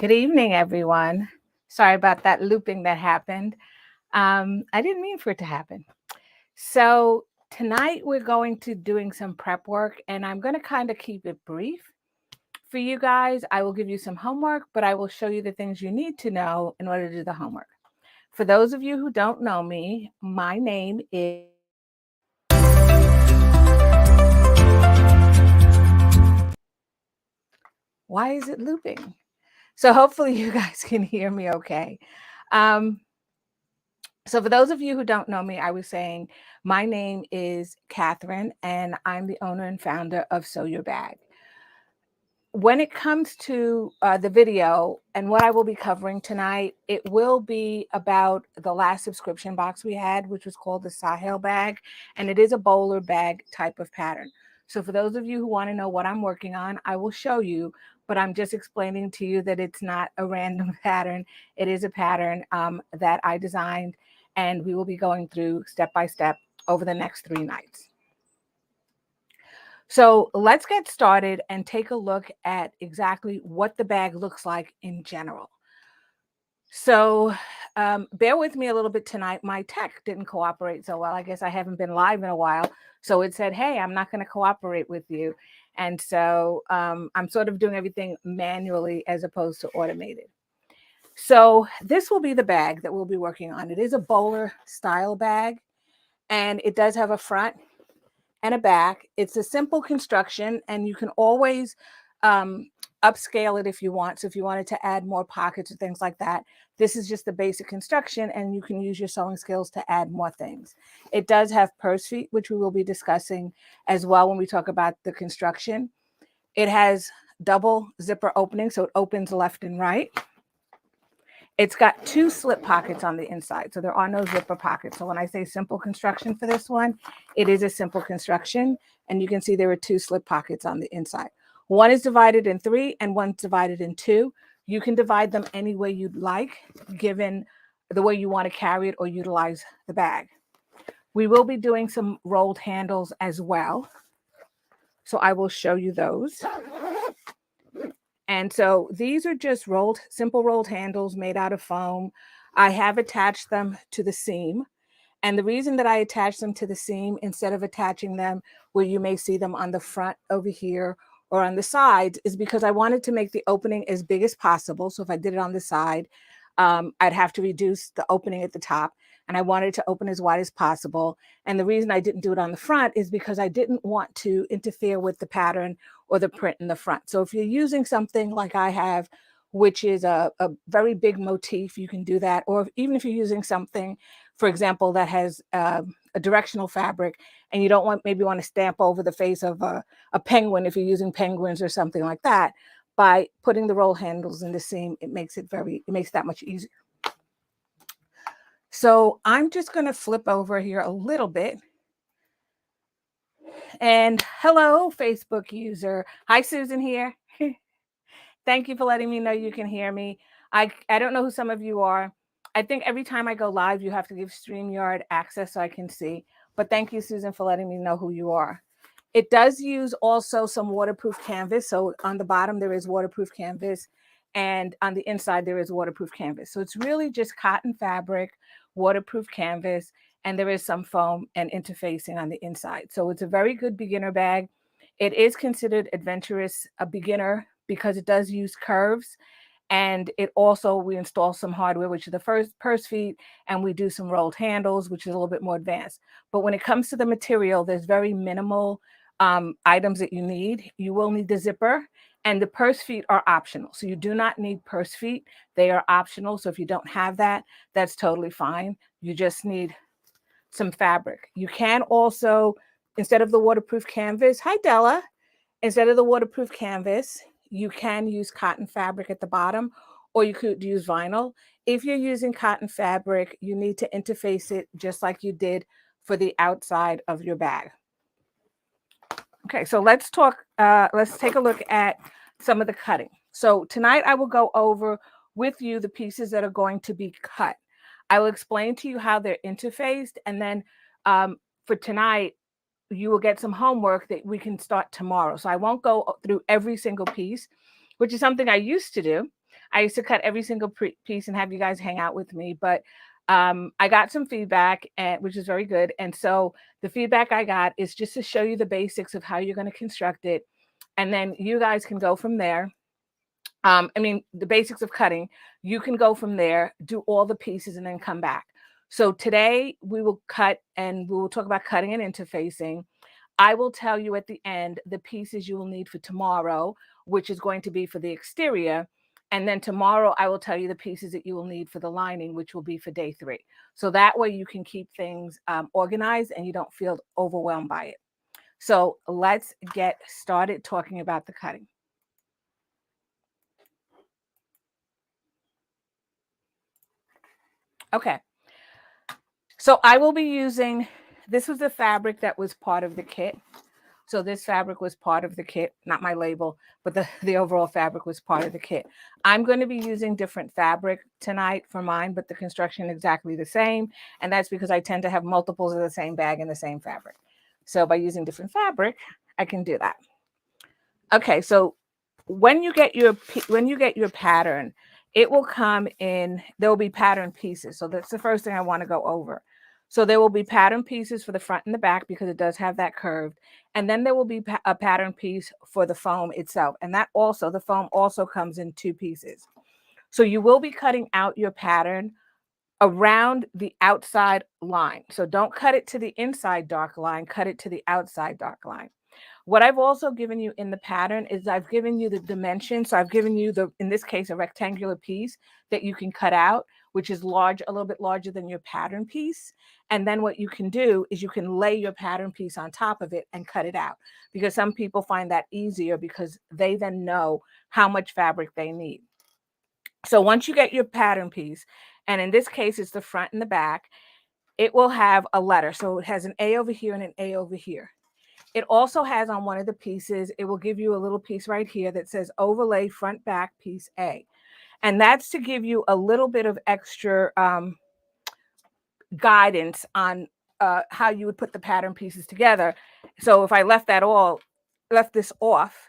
Good evening, everyone. Sorry about that looping that happened. I didn't mean for it to happen. So tonight we're going to doing some prep work, and I'm going to kind of keep it brief for you guys. I will give you some homework, but I will show you the things you need to know in order to do the homework. For those of you who don't know me, my name is. Why is it looping? So hopefully you guys can hear me okay. Um, So, for those of you who don't know me, I was saying my name is Catherine, and I'm the owner and founder of Sew Your Bag. When it comes to the video and what I will be covering tonight, it will be about the last subscription box we had, which was called the Sahel bag, and it is a bowler bag type of pattern. So, for those of you who want to know what I'm working on, I will show you, but I'm just explaining to you that it's not a random pattern. It is a pattern that I designed, and we will be going through step by step over the next 3 nights. So let's get started and take a look at exactly what the bag looks like in general. So bear with me a little bit tonight. My tech didn't cooperate so well. I guess I haven't been live in a while. So it said, hey, I'm not going to cooperate with you. And so I'm sort of doing everything manually as opposed to automated. So this will be the bag that we'll be working on. It is a bowler style bag, and it does have a front and a back. It's a simple construction, and you can always upscale it if you want. So if you wanted to add more pockets or things like that, this is just the basic construction, and you can use your sewing skills to add more things. It does have purse feet, which we will be discussing as well when we talk about the construction. It has double zipper opening, so it opens left and right. It's got 2 slip pockets on the inside, so there are no zipper pockets. So when I say simple construction for this one, it is a simple construction, and you can see there are 2 slip pockets on the inside. One is divided in 3 and one's divided in 2. You can divide them any way you'd like, given the way you want to carry it or utilize the bag. We will be doing some rolled handles as well, so I will show you those. And so these are just simple rolled handles made out of foam. I have attached them to the seam. And the reason that I attach them to the seam instead of attaching them where you may see them on the front over here or on the sides is because I wanted to make the opening as big as possible. So if I did it on the side, I'd have to reduce the opening at the top, and I wanted to open as wide as possible. And the reason I didn't do it on the front is because I didn't want to interfere with the pattern or the print in the front. So if you're using something like I have, which is a very big motif, you can do that. Or even if you're using something, for example, that has a directional fabric, and you don't maybe want to stamp over the face of a penguin if you're using penguins or something like that, by putting the roll handles in the seam, it makes that much easier. So I'm just going to flip over here a little bit. And hello, Facebook user. Hi, Susan here. Thank you for letting me know you can hear me. I don't know who some of you are. I think every time I go live, you have to give StreamYard access so I can see. But thank you, Susan, for letting me know who you are. It does use also some waterproof canvas. So on the bottom, there is waterproof canvas. And on the inside, there is waterproof canvas. So it's really just cotton fabric, waterproof canvas, and there is some foam and interfacing on the inside. So it's a very good beginner bag. It is considered adventurous, a beginner, because it does use curves. And it also, we install some hardware, which is the first purse feet, and we do some rolled handles, which is a little bit more advanced. But when it comes to the material, there's very minimal items that you need. You will need the zipper, and the purse feet are optional. So you do not need purse feet. They are optional. So if you don't have that, that's totally fine. You just need some fabric. You can also, instead of the waterproof canvas, hi Della, instead of the waterproof canvas, you can use cotton fabric at the bottom, or you could use vinyl. If you're using cotton fabric, you need to interface it just like you did for the outside of your bag. Okay, so let's take a look at some of the cutting. So tonight I will go over with you the pieces that are going to be cut. I will explain to you how they're interfaced, and then for tonight, you will get some homework that we can start tomorrow. So I won't go through every single piece, which is something I used to do. I used to cut every single piece and have you guys hang out with me, but I got some feedback, and which is very good. And so the feedback I got is just to show you the basics of how you're going to construct it, and then you guys can go from there. I mean, the basics of cutting, you can go from there, do all the pieces, and then come back. So today we will cut and we will talk about cutting and interfacing. I will tell you at the end the pieces you will need for tomorrow, which is going to be for the exterior. And then tomorrow I will tell you the pieces that you will need for the lining, which will be for day 3. So that way you can keep things organized and you don't feel overwhelmed by it. So let's get started talking about the cutting. Okay. So I will be using, this was the fabric that was part of the kit. So this fabric was part of the kit, not my label, but the overall fabric was part of the kit. I'm going to be using different fabric tonight for mine, but the construction exactly the same. And that's because I tend to have multiples of the same bag and the same fabric. So by using different fabric, I can do that. Okay, so when you get your pattern, it will come in, there will be pattern pieces. So that's the first thing I want to go over. So there will be pattern pieces for the front and the back because it does have that curved. And then there will be a pattern piece for the foam itself. And that also, the foam also comes in 2 pieces. So you will be cutting out your pattern around the outside line. So don't cut it to the inside dark line, cut it to the outside dark line. What I've also given you in the pattern is I've given you the dimension. So I've given you in this case, a rectangular piece that you can cut out, which is large, a little bit larger than your pattern piece. And then what you can do is you can lay your pattern piece on top of it and cut it out, because some people find that easier because they then know how much fabric they need. So once you get your pattern piece, and in this case, it's the front and the back, it will have a letter. So it has an A over here and an A over here. It also has on one of the pieces, it will give you a little piece right here that says overlay front back piece A. And that's to give you a little bit of extra guidance on how you would put the pattern pieces together. So if I left this off,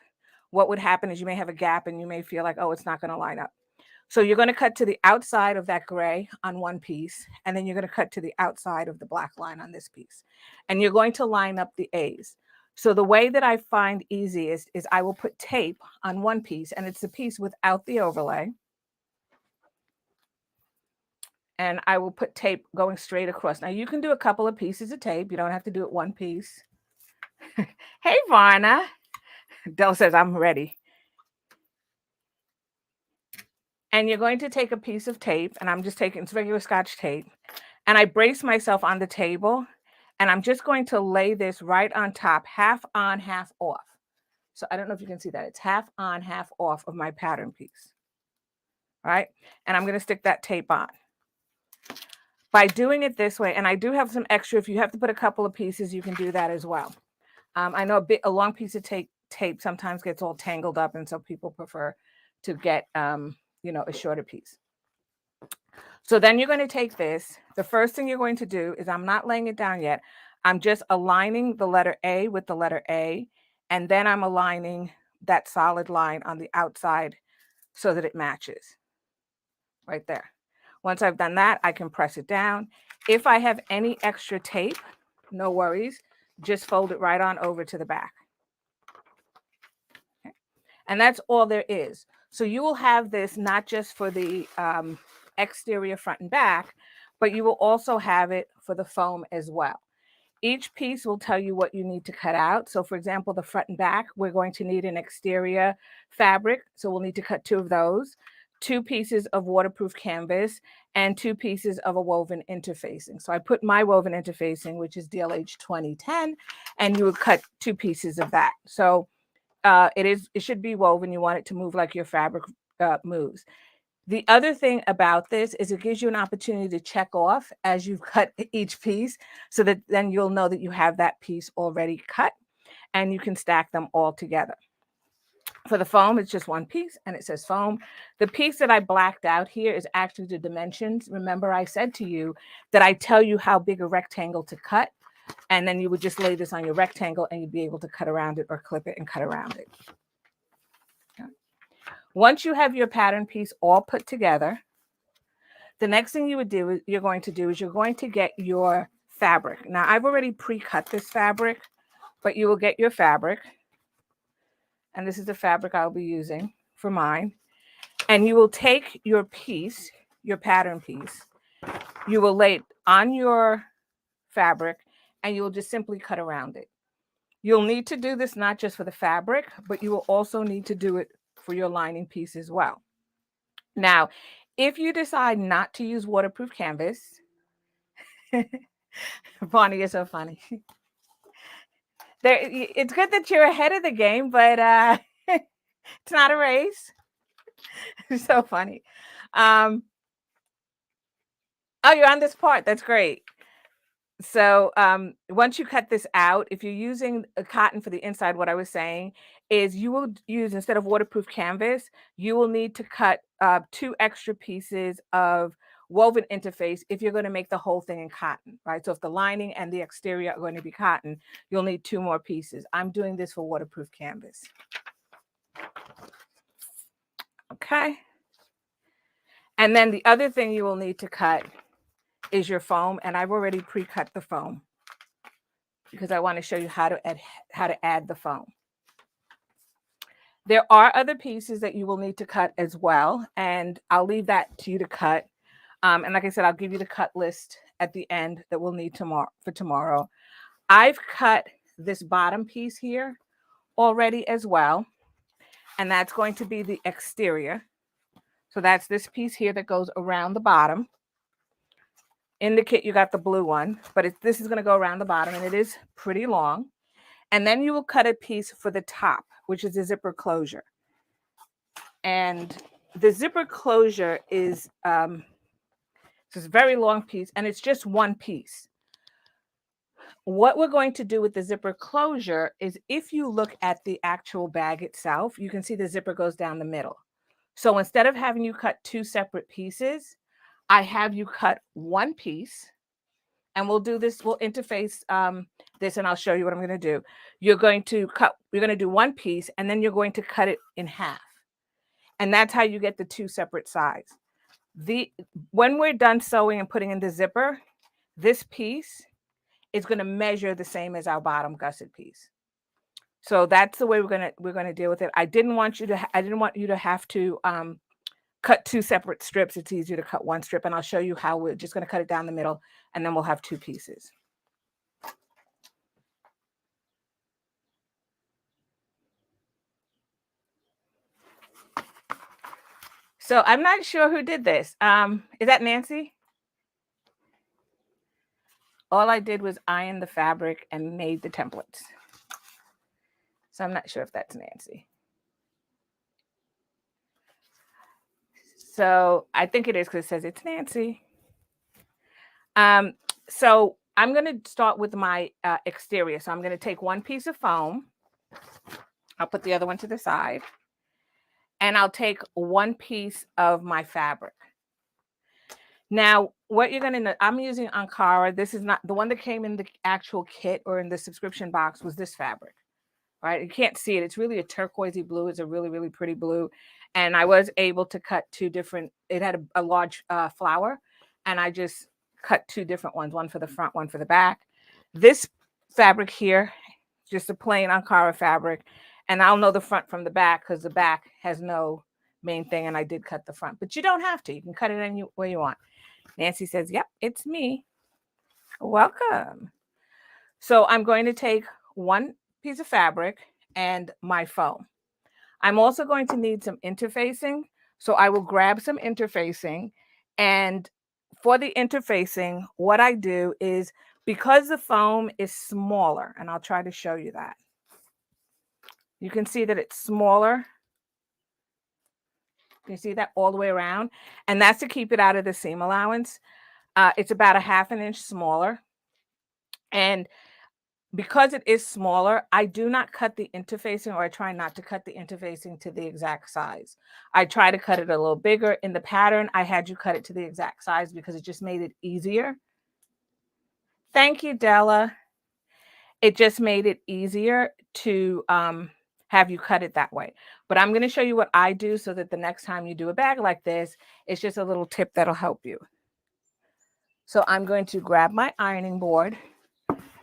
what would happen is you may have a gap and you may feel like, oh, it's not going to line up. So you're going to cut to the outside of that gray on one piece, and then you're going to cut to the outside of the black line on this piece. And you're going to line up the A's. So the way that I find easiest is I will put tape on one piece, and it's the piece without the overlay. And I will put tape going straight across. Now you can do a couple of pieces of tape. You don't have to do it one piece. Hey, Varna. Del says, I'm ready. And you're going to take a piece of tape, and I'm just taking, it's regular Scotch tape, and I brace myself on the table, and I'm just going to lay this right on top, half on, half off. So I don't know if you can see that. It's half on, half off of my pattern piece. All right. And I'm going to stick that tape on. By doing it this way, and I do have some extra, if you have to put a couple of pieces, you can do that as well. I know a long piece of tape sometimes gets all tangled up, and so people prefer to get, a shorter piece. So then you're going to take this. The first thing you're going to do is, I'm not laying it down yet. I'm just aligning the letter A with the letter A, and then I'm aligning that solid line on the outside so that it matches right there. Once I've done that, I can press it down. If I have any extra tape, no worries. Just fold it right on over to the back. Okay. And that's all there is. So you will have this not just for the exterior front and back, but you will also have it for the foam as well. Each piece will tell you what you need to cut out. So for example, the front and back, we're going to need an exterior fabric. So we'll need to cut 2 of those, 2 pieces of waterproof canvas, and 2 pieces of a woven interfacing. So I put my woven interfacing, which is DLH 2010, and you would cut 2 pieces of that. So it should be woven. You want it to move like your fabric moves. The other thing about this is it gives you an opportunity to check off as you cut each piece, so that then you'll know that you have that piece already cut and you can stack them all together. For the foam, it's just one piece and it says foam. The piece that I blacked out here is actually the dimensions. Remember, I said to you that I tell you how big a rectangle to cut, and then you would just lay this on your rectangle and you'd be able to cut around it or clip it and cut around it. Once you have your pattern piece all put together, the next thing you're going to do is you're going to get your fabric. Now I've already pre-cut this fabric, but you will get your fabric, and this is the fabric I'll be using for mine. And you will take your piece, your pattern piece, you will lay it on your fabric, and you will just simply cut around it. You'll need to do this not just for the fabric, but you will also need to do it for your lining piece as well. Now, if you decide not to use waterproof canvas, Bonnie, you're so funny. It's good that you're ahead of the game, but it's not a race. It's so funny. Um, oh, you're on this part. That's great. So once you cut this out, if you're using a cotton for the inside, what I was saying is you will use, instead of waterproof canvas, you will need to cut 2 extra pieces of woven interface if you're going to make the whole thing in cotton, right? So if the lining and the exterior are going to be cotton, you'll need 2 more pieces. I'm doing this for waterproof canvas. Okay. And then the other thing you will need to cut is your foam, and I've already pre-cut the foam because I want to show you how to add the foam. There are other pieces that you will need to cut as well, and I'll leave that to you to cut. And like I said, I'll give you the cut list at the end that we'll need tomorrow. I've cut this bottom piece here already as well, and that's going to be the exterior. So that's this piece here that goes around the bottom. In the kit, you got the blue one, but this is going to go around the bottom, and it is pretty long. And then you will cut a piece for the top, which is the zipper closure. And the zipper closure is this very long piece, and it's just one piece. What we're going to do with the zipper closure is, if you look at the actual bag itself, you can see the zipper goes down the middle. So instead of having you cut 2 separate pieces, I have you cut one piece, and we'll do this. We'll interface this, and I'll show you what I'm going to do. You're going to do one piece, and then you're going to cut it in half. And that's how you get the 2 separate sides. When we're done sewing and putting in the zipper, this piece is going to measure the same as our bottom gusset piece. So that's the way we're going to deal with it. I didn't want you to have to cut 2 separate strips. It's easier to cut one strip, and I'll show you how we're just going to cut it down the middle, and then we'll have 2 pieces. So I'm not sure who did this. Is that Nancy? All I did was iron the fabric and made the templates. So I'm not sure if that's Nancy. So I think it is, because it says it's Nancy. So I'm going to start with my exterior. So I'm going to take one piece of foam. I'll put the other one to the side. And I'll take one piece of my fabric. Now, what you're going to, I'm using Ankara. This is not the one that came in the actual kit or in the subscription box, was this fabric, right? You can't see it. It's really a turquoisey blue. It's a really, really pretty blue. And I was able to cut 2 different, it had a large flower, and I just cut 2 different ones, one for the front, one for the back. This fabric here, just a plain Ankara fabric. And I'll know the front from the back because the back has no main thing, and I did cut the front. But you don't have to. You can cut it any way you want. Nancy says, yep, it's me. Welcome. So I'm going to take one piece of fabric and my foam. I'm also going to need some interfacing. So I will grab some interfacing. And for the interfacing, what I do is, because the foam is smaller, and I'll try to show you that. You can see that it's smaller. You see that all the way around? And that's to keep it out of the seam allowance. It's about 1/2 inch smaller. And because it is smaller, I do not cut the interfacing, or I try not to cut the interfacing to the exact size. I try to cut it a little bigger. In the pattern, I had you cut it to the exact size because it just made it easier. Thank you, Della. It just made it easier to have you cut it that way. But I'm going to show you what I do so that the next time you do a bag like this, it's just a little tip that'll help you. So I'm going to grab my ironing board.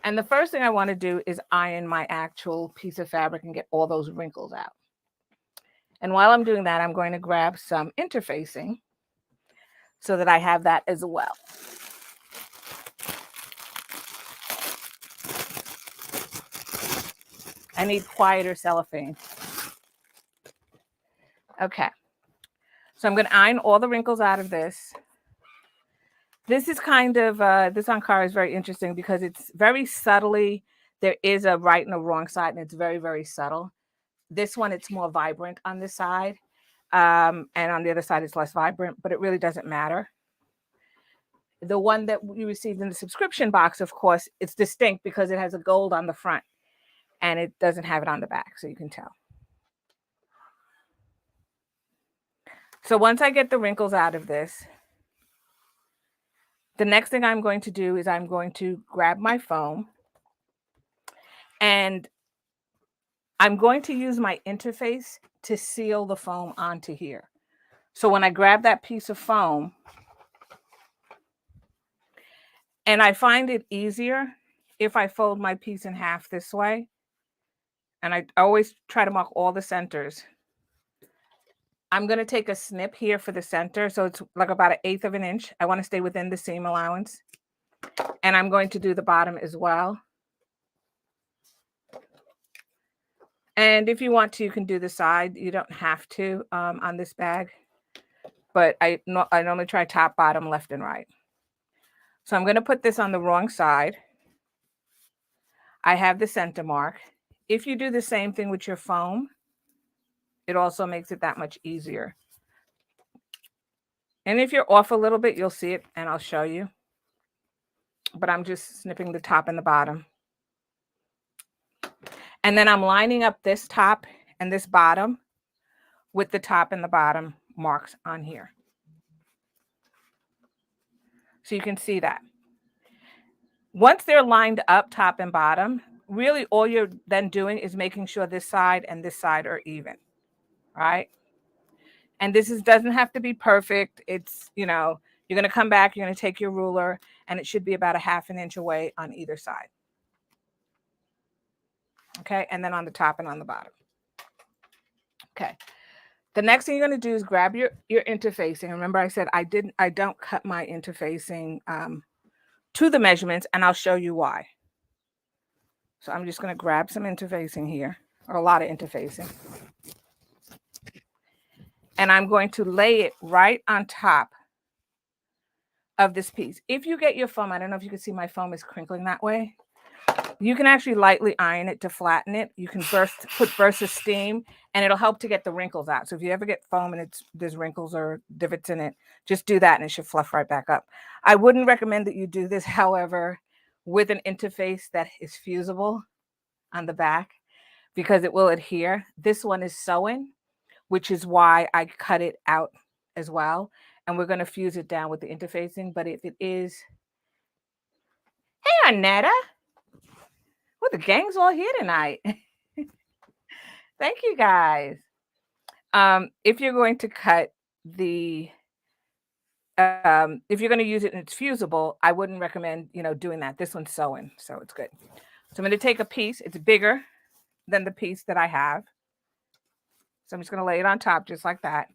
And the first thing I want to do is iron my actual piece of fabric and get all those wrinkles out. And while I'm doing that, I'm going to grab some interfacing so that I have that as well. I need quieter cellophane. Okay. So I'm going to iron all the wrinkles out of this. This is kind of, this Ankara is very interesting because it's very subtly, there is a right and a wrong side, and it's very, very subtle. This one, it's more vibrant on this side. And on the other side, it's less vibrant, but it really doesn't matter. The one that you received in the subscription box, of course, it's distinct because it has a gold on the front and it doesn't have it on the back, so you can tell. So once I get the wrinkles out of this, the next thing I'm going to do is I'm going to grab my foam and I'm going to use my interface to seal the foam onto here. So when I grab that piece of foam, and I find it easier if I fold my piece in half this way, and I always try to mark all the centers. I'm going to take a snip here for the center. So it's like about 1/8 of an inch. I want to stay within the seam allowance. And I'm going to do the bottom as well. And if you want to, you can do the side. You don't have to on this bag. But I normally try top, bottom, left, and right. So I'm going to put this on the wrong side. I have the center mark. If you do the same thing with your foam, it also makes it that much easier. And if you're off a little bit, you'll see it and I'll show you. But I'm just snipping the top and the bottom. And then I'm lining up this top and this bottom with the top and the bottom marks on here. So you can see that. Once they're lined up top and bottom, really all you're then doing is making sure this side and this side are even, right? And this doesn't have to be perfect. It's, you're going to come back, you're going to take your ruler, and it should be about 1/2 inch away on either side. Okay, and then on the top and on the bottom. Okay. The next thing you're going to do is grab your interfacing. Remember I said I don't cut my interfacing to the measurements, and I'll show you why. So I'm just going to grab some interfacing here, or a lot of interfacing. And I'm going to lay it right on top of this piece. If you get your foam, I don't know if you can see my foam is crinkling that way. You can actually lightly iron it to flatten it. You can put bursts of steam, and it'll help to get the wrinkles out. So if you ever get foam and there's wrinkles or divots in it, just do that and it should fluff right back up. I wouldn't recommend that you do this, however, with an interface that is fusible on the back because it will adhere. This one is sewn, which is why I cut it out as well. And we're going to fuse it down with the interfacing. But if it is, hey, Annetta. Well, the gang's all here tonight. Thank you, guys. If you're going to cut if you're going to use it and it's fusible, I wouldn't recommend, doing that. This one's sewn, so it's good. So I'm going to take a piece. It's bigger than the piece that I have. So I'm just going to lay it on top just like that.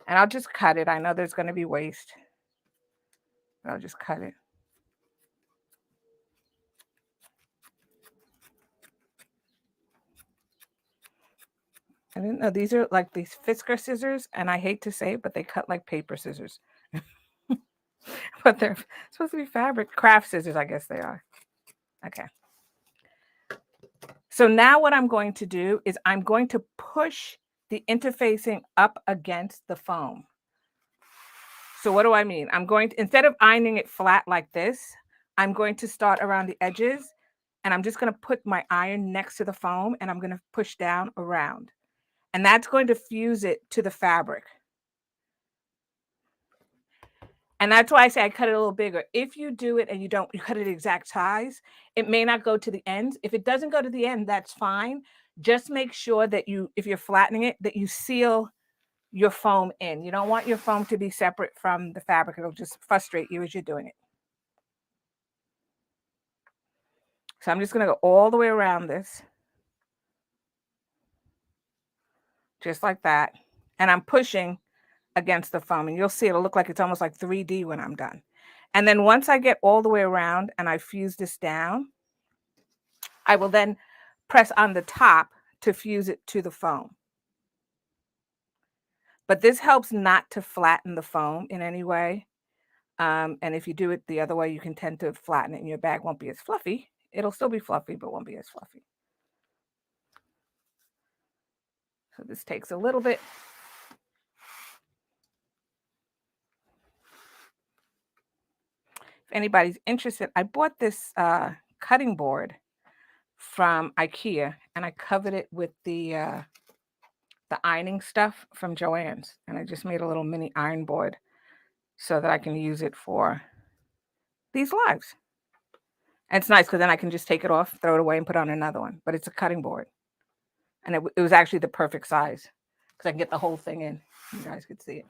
And I'll just cut it. I know there's going to be waste, but I'll just cut it. I didn't know these are like these Fisker scissors, and I hate to say it, but they cut like paper scissors. But they're supposed to be fabric craft scissors, I guess they are. Okay. So now what I'm going to do is I'm going to push the interfacing up against the foam. So what do I mean? I'm going to, instead of ironing it flat like this, I'm going to start around the edges, and I'm just going to put my iron next to the foam, and I'm going to push down around. And that's going to fuse it to the fabric. And that's why I say I cut it a little bigger. If you do it and you cut it exact size, it may not go to the ends. If it doesn't go to the end, that's fine. Just make sure that if you're flattening it, that you seal your foam in. You don't want your foam to be separate from the fabric. It'll just frustrate you as you're doing it. So I'm just going to go all the way around this, just like that. And I'm pushing against the foam, and you'll see it'll look like it's almost like 3D when I'm done. And then once I get all the way around and I fuse this down, I will then press on the top to fuse it to the foam. But this helps not to flatten the foam in any way. And if you do it the other way, you can tend to flatten it and your bag won't be as fluffy. It'll still be fluffy, but won't be as fluffy. So this takes a little bit. If anybody's interested, I bought this cutting board from IKEA, and I covered it with the ironing stuff from Joann's, and I just made a little mini iron board so that I can use it for these lives. And it's nice because then I can just take it off, throw it away, and put on another one. But it's a cutting board, and it was actually the perfect size because I can get the whole thing in. You guys could see it.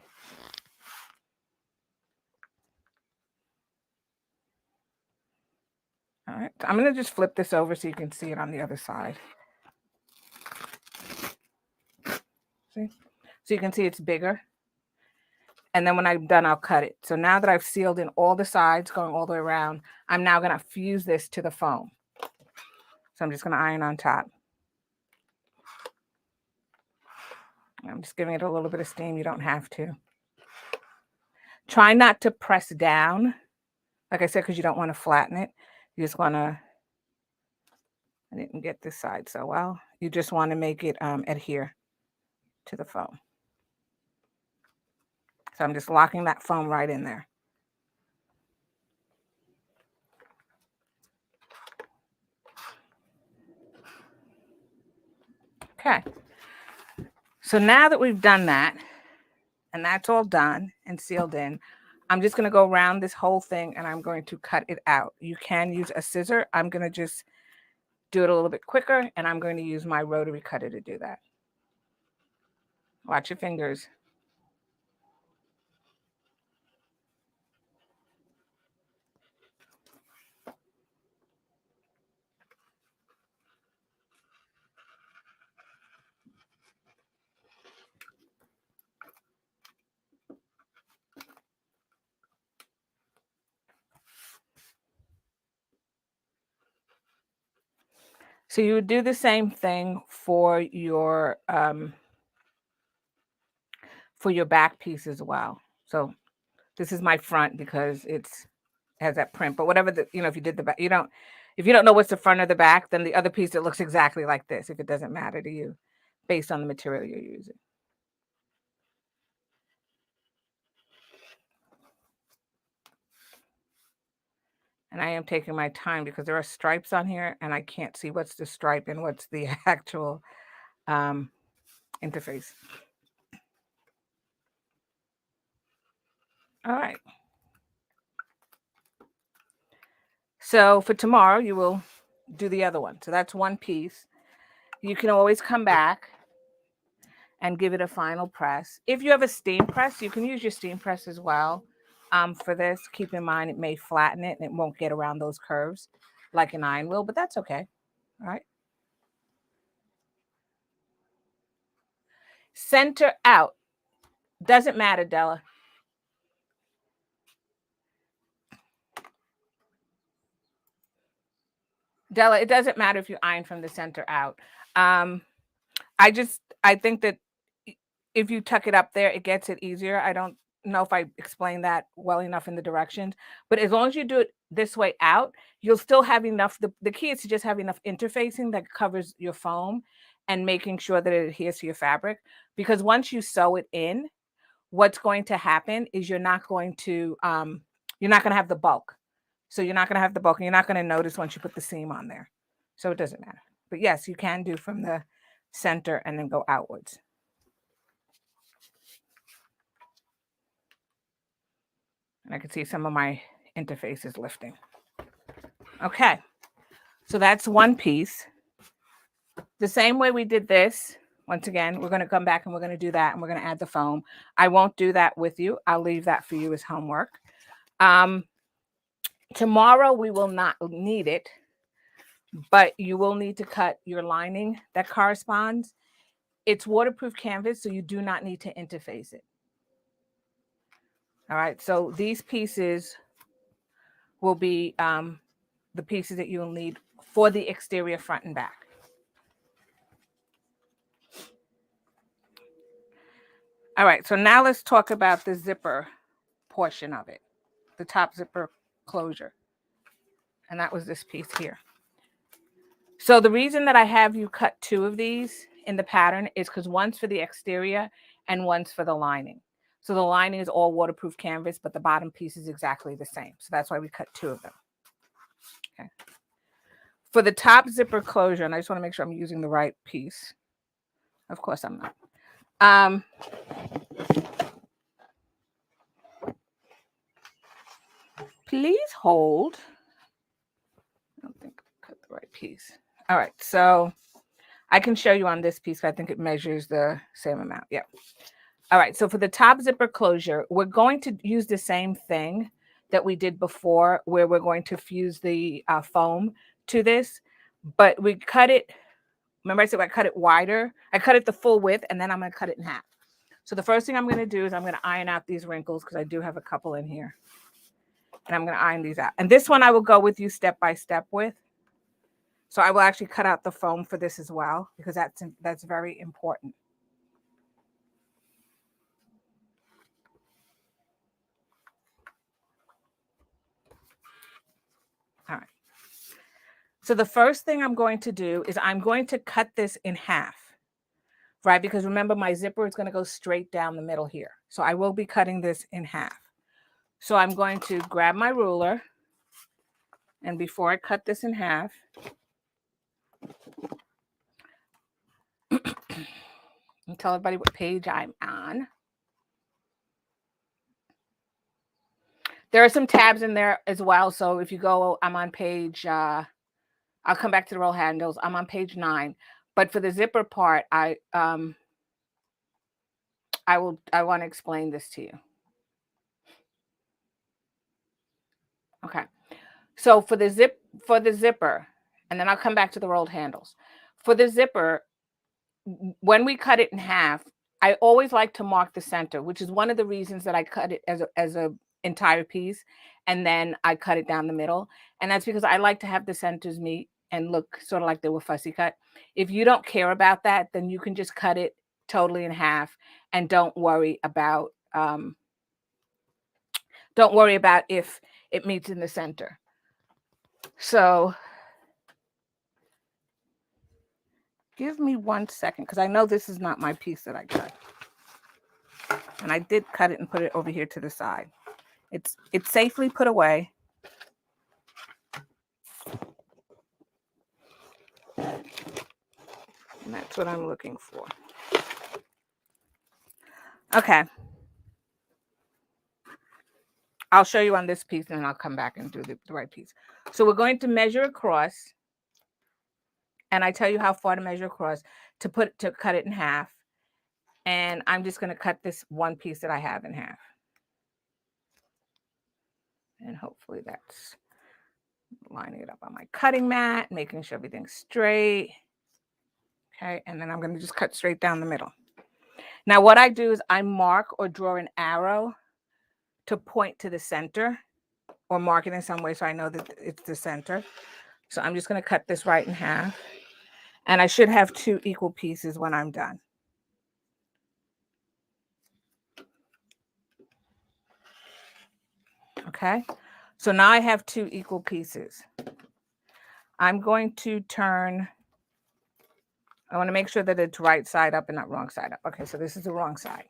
All right, so I'm going to just flip this over so you can see it on the other side. See? So you can see it's bigger. And then when I'm done, I'll cut it. So now that I've sealed in all the sides going all the way around, I'm now going to fuse this to the foam. So I'm just going to iron on top. I'm just giving it a little bit of steam. You don't have to. Try not to press down, like I said, because you don't want to flatten it. You just want to, I didn't get this side so well. You just want to make it adhere to the foam. So I'm just locking that foam right in there. Okay. So now that we've done that, and that's all done and sealed in, I'm just going to go around this whole thing and I'm going to cut it out. You can use a scissor. I'm going to just do it a little bit quicker, and I'm going to use my rotary cutter to do that. Watch your fingers. So you would do the same thing for your back piece as well. So this is my front because it has that print. But whatever if you did the back, if you don't know what's the front or the back, then the other piece that looks exactly like this, if it doesn't matter to you, based on the material you're using. And I am taking my time because there are stripes on here and I can't see what's the stripe and what's the actual interface. All right. So for tomorrow, you will do the other one. So that's one piece. You can always come back and give it a final press. If you have a steam press, you can use your steam press as well. For this, keep in mind it may flatten it and it won't get around those curves like an iron will, but that's okay. All right. Center out. Doesn't matter, Della. Della, it doesn't matter if you iron from the center out. I think that if you tuck it up there, it gets it easier. I don't know if I explained that well enough in the directions, but as long as you do it this way out, you'll still have enough. The key is to just have enough interfacing that covers your foam and making sure that it adheres to your fabric. Because once you sew it in, what's going to happen is you're not going to have the bulk. So you're not going to have the bulk, and you're not going to notice once you put the seam on there. So it doesn't matter. But yes, you can do from the center and then go outwards. And I can see some of my interfaces lifting. Okay, so that's one piece. The same way we did this, once again, we're going to come back and we're going to do that and we're going to add the foam. I won't do that with you. I'll leave that for you as homework. Tomorrow we will not need it, but you will need to cut your lining that corresponds. It's waterproof canvas, so you do not need to interface it. All right, so these pieces will be the pieces that you will need for the exterior front and back. All right, so now let's talk about the zipper portion of it, the top zipper closure. And that was this piece here. So the reason that I have you cut 2 of these in the pattern is because one's for the exterior and one's for the lining. So the lining is all waterproof canvas, but the bottom piece is exactly the same. So that's why we cut 2 of them. Okay. For the top zipper closure, and I just want to make sure I'm using the right piece. Of course I'm not. Please hold. I don't think I cut the right piece. All right, so I can show you on this piece. I think it measures the same amount. Yeah. All right, so for the top zipper closure, we're going to use the same thing that we did before, where we're going to fuse the foam to this, but we cut it. Remember I said I cut it wider. I cut it the full width, and then I'm going to cut it in half. So the first thing I'm going to do is I'm going to iron out these wrinkles because I do have a couple in here. And I'm going to iron these out. And this one I will go with you step by step with. So I will actually cut out the foam for this as well, because that's very important. All right. So the first thing I'm going to do is I'm going to cut this in half, right? Because remember, my zipper is going to go straight down the middle here. So I will be cutting this in half. So I'm going to grab my ruler. And before I cut this in half, and tell everybody what page I'm on. There are some tabs in there as well. So if you go, I'm on page, I'll come back to the roll handles. I'm on page 9. But for the zipper part, I want to explain this to you. Okay. So for the zipper, and then I'll come back to the rolled handles. For the zipper, when we cut it in half, I always like to mark the center, which is one of the reasons that I cut it as a entire piece, and then I cut it down the middle. And that's because I like to have the centers meet and look sort of like they were fussy cut. If you don't care about that, then you can just cut it totally in half and don't worry about if it meets in the center. So give me 1 second, because I know this is not my piece that I cut. And I did cut it and put it over here to the side. It's safely put away. And that's what I'm looking for. Okay. I'll show you on this piece, and then I'll come back and do the right piece. So we're going to measure across. And I tell you how far to measure across to cut it in half. And I'm just going to cut this one piece that I have in half. And hopefully that's lining it up on my cutting mat, making sure everything's straight. Okay, and then I'm going to just cut straight down the middle. Now what I do is I mark or draw an arrow to point to the center, or mark it in some way so I know that it's the center. So I'm just going to cut this right in half. And I should have 2 equal pieces when I'm done. Okay, so now I have 2 equal pieces. I'm going to turn, I want to make sure that it's right side up and not wrong side up. Okay, so this is the wrong side.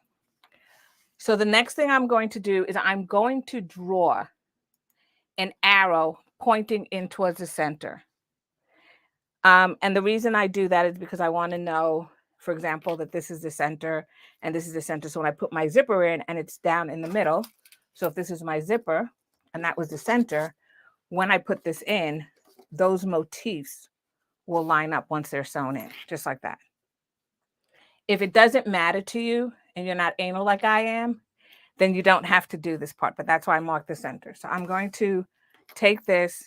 So the next thing I'm going to do is I'm going to draw an arrow pointing in towards the center. And the reason I do that is because I want to know, for example, that this is the center and this is the center. So when I put my zipper in and it's down in the middle, so if this is my zipper and that was the center, when I put this in, those motifs will line up once they're sewn in, just like that. If it doesn't matter to you and you're not anal like I am, then you don't have to do this part, but that's why I marked the center. So I'm going to take this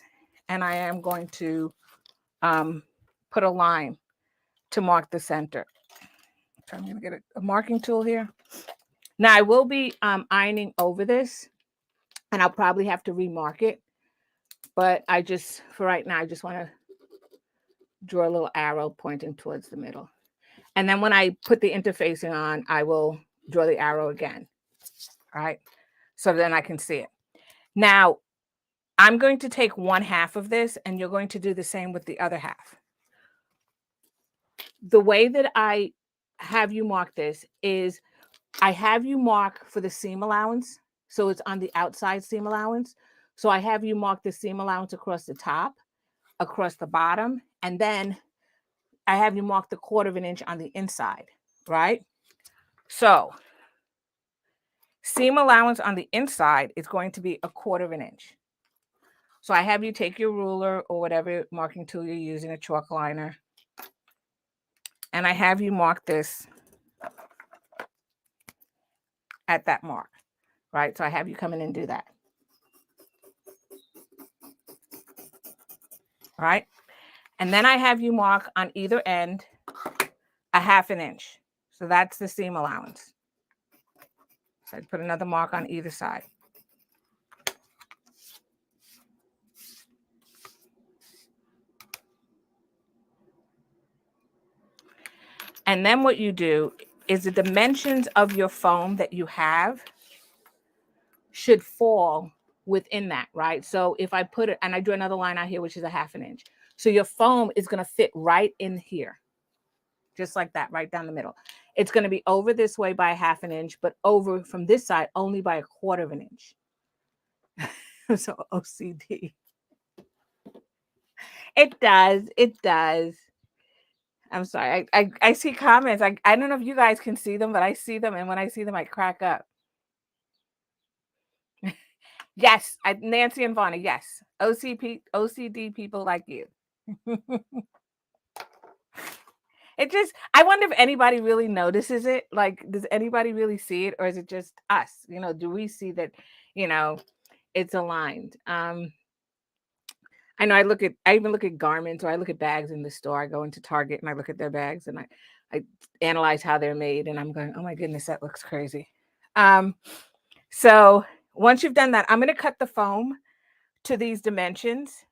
and I am going to put a line to mark the center. So I'm going to get a marking tool here. Now I will be ironing over this and I'll probably have to remark it, but I just, for right now, I just want to draw a little arrow pointing towards the middle. And then when I put the interfacing on, I will draw the arrow again. All right. So then I can see it. Now, I'm going to take 1/2 of this and you're going to do the same with the other half. The way that I have you mark this is I have you mark for the seam allowance. So it's on the outside seam allowance. So I have you mark the seam allowance across the top, across the bottom, and then I have you mark the 1/4 inch on the inside, right? So seam allowance on the inside is going to be a 1/4 inch. So I have you take your ruler or whatever marking tool you're using, a chalk liner, and I have you mark this at that mark, right? So I have you come in and do that. Right? And then I have you mark on either end a 1/2 inch. So that's the seam allowance. So I put another mark on either side. And then what you do is the dimensions of your foam that you have should fall within that, right? So if I put it, and I do another line out here, which is a 1/2 inch. So your foam is going to fit right in here, just like that, right down the middle. It's going to be over this way by a 1/2 inch, but over from this side only by a 1/4 inch. So OCD. It does. It does. I'm sorry. I see comments. I don't know if you guys can see them, but I see them. And when I see them, I crack up. Yes. Nancy and Vonna. Yes. OCD people like you. It just, I wonder if anybody really notices it. Like, does anybody really see it? Or is it just us? Do we see that, it's aligned? I know I even look at garments, or I look at bags in the store. I go into Target and I look at their bags and I analyze how they're made, and I'm going, oh my goodness, that looks crazy. So once you've done that, I'm going to cut the foam to these dimensions.